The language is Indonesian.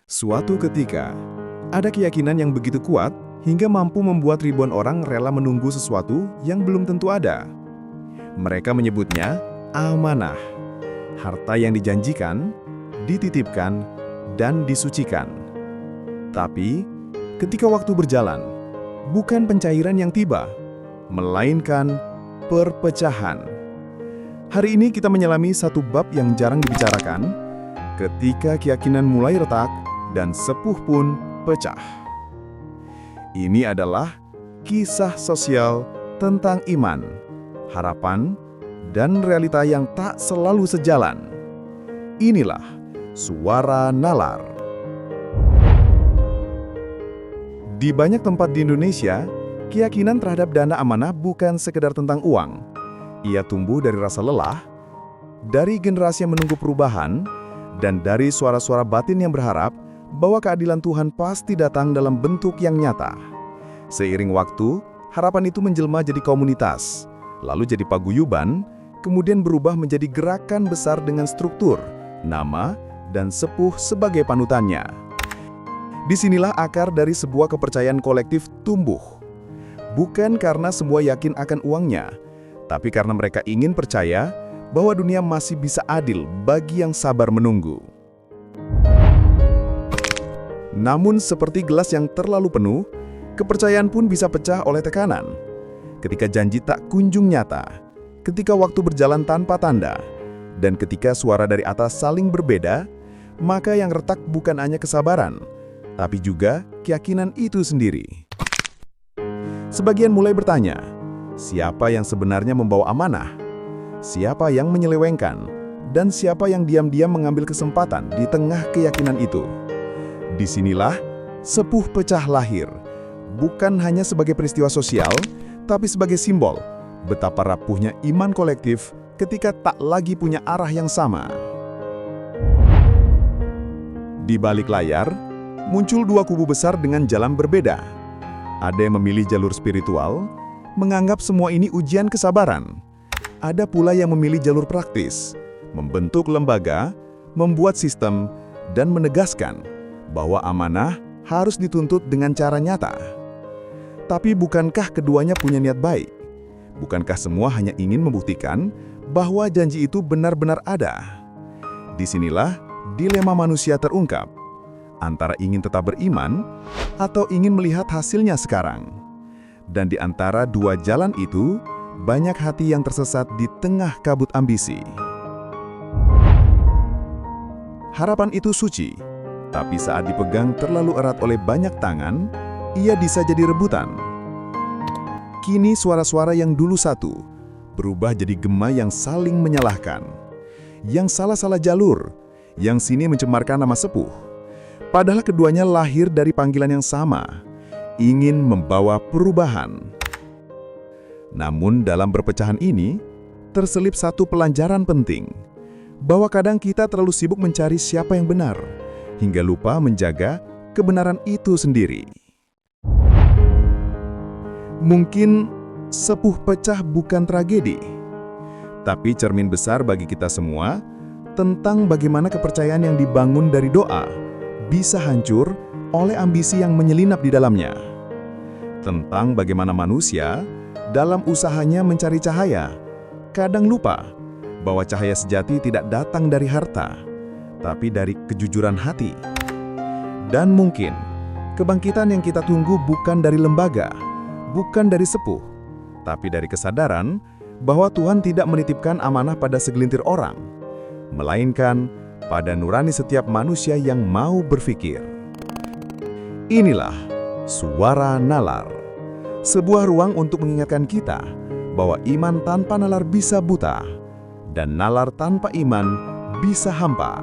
Suatu ketika, ada keyakinan yang begitu kuat hingga mampu membuat ribuan orang rela menunggu sesuatu yang belum tentu ada. Mereka menyebutnya amanah, harta yang dijanjikan, dititipkan, dan disucikan. Tapi, ketika waktu berjalan, bukan pencairan yang tiba, melainkan perpecahan. Hari ini kita menyelami satu bab yang jarang dibicarakan, ketika keyakinan mulai retak dan sepuh pun pecah. Ini adalah kisah sosial tentang iman, harapan, dan realita yang tak selalu sejalan. Inilah Suara Nalar. Di banyak tempat di Indonesia, keyakinan terhadap dana amanah bukan sekedar tentang uang. Ia tumbuh dari rasa lelah, dari generasi yang menunggu perubahan, dan dari suara-suara batin yang berharap bahwa keadilan Tuhan pasti datang dalam bentuk yang nyata. Seiring waktu, harapan itu menjelma jadi komunitas, lalu jadi paguyuban, kemudian berubah menjadi gerakan besar dengan struktur, nama, dan sepuh sebagai panutannya. Disinilah akar dari sebuah kepercayaan kolektif tumbuh. Bukan karena semua yakin akan uangnya, tapi karena mereka ingin percaya bahwa dunia masih bisa adil bagi yang sabar menunggu. Namun seperti gelas yang terlalu penuh, kepercayaan pun bisa pecah oleh tekanan. Ketika janji tak kunjung nyata, ketika waktu berjalan tanpa tanda, dan ketika suara dari atas saling berbeda, maka yang retak bukan hanya kesabaran, tapi juga keyakinan itu sendiri. Sebagian mulai bertanya, siapa yang sebenarnya membawa amanah? Siapa yang menyelewengkan? Dan siapa yang diam-diam mengambil kesempatan di tengah keyakinan itu? Disinilah sepuh pecah lahir, bukan hanya sebagai peristiwa sosial, tapi sebagai simbol betapa rapuhnya iman kolektif ketika tak lagi punya arah yang sama. Di balik layar, muncul dua kubu besar dengan jalan berbeda. Ada yang memilih jalur spiritual, menganggap semua ini ujian kesabaran. Ada pula yang memilih jalur praktis, membentuk lembaga, membuat sistem, dan menegaskan bahwa amanah harus dituntut dengan cara nyata. Tapi bukankah keduanya punya niat baik? Bukankah semua hanya ingin membuktikan bahwa janji itu benar-benar ada? Disinilah dilema manusia terungkap, antara ingin tetap beriman atau ingin melihat hasilnya sekarang. Dan di antara dua jalan itu, banyak hati yang tersesat di tengah kabut ambisi. Harapan itu suci, tapi saat dipegang terlalu erat oleh banyak tangan, ia bisa jadi rebutan. Kini suara-suara yang dulu satu, berubah jadi gema yang saling menyalahkan. Yang salah-salah jalur, yang sini mencemarkan nama sepuh. Padahal keduanya lahir dari panggilan yang sama, ingin membawa perubahan. Namun dalam perpecahan ini, terselip satu pelajaran penting, bahwa kadang kita terlalu sibuk mencari siapa yang benar, hingga lupa menjaga kebenaran itu sendiri. Mungkin sepuh pecah bukan tragedi, tapi cermin besar bagi kita semua tentang bagaimana kepercayaan yang dibangun dari doa bisa hancur oleh ambisi yang menyelinap di dalamnya. Tentang bagaimana manusia dalam usahanya mencari cahaya kadang lupa bahwa cahaya sejati tidak datang dari harta, tapi dari kejujuran hati. Dan mungkin kebangkitan yang kita tunggu bukan dari lembaga, bukan dari sepuh, tapi dari kesadaran bahwa Tuhan tidak menitipkan amanah pada segelintir orang, melainkan pada nurani setiap manusia yang mau berpikir. Inilah Suara Nalar, sebuah ruang untuk mengingatkan kita bahwa iman tanpa nalar bisa buta, dan nalar tanpa iman bisa hampa.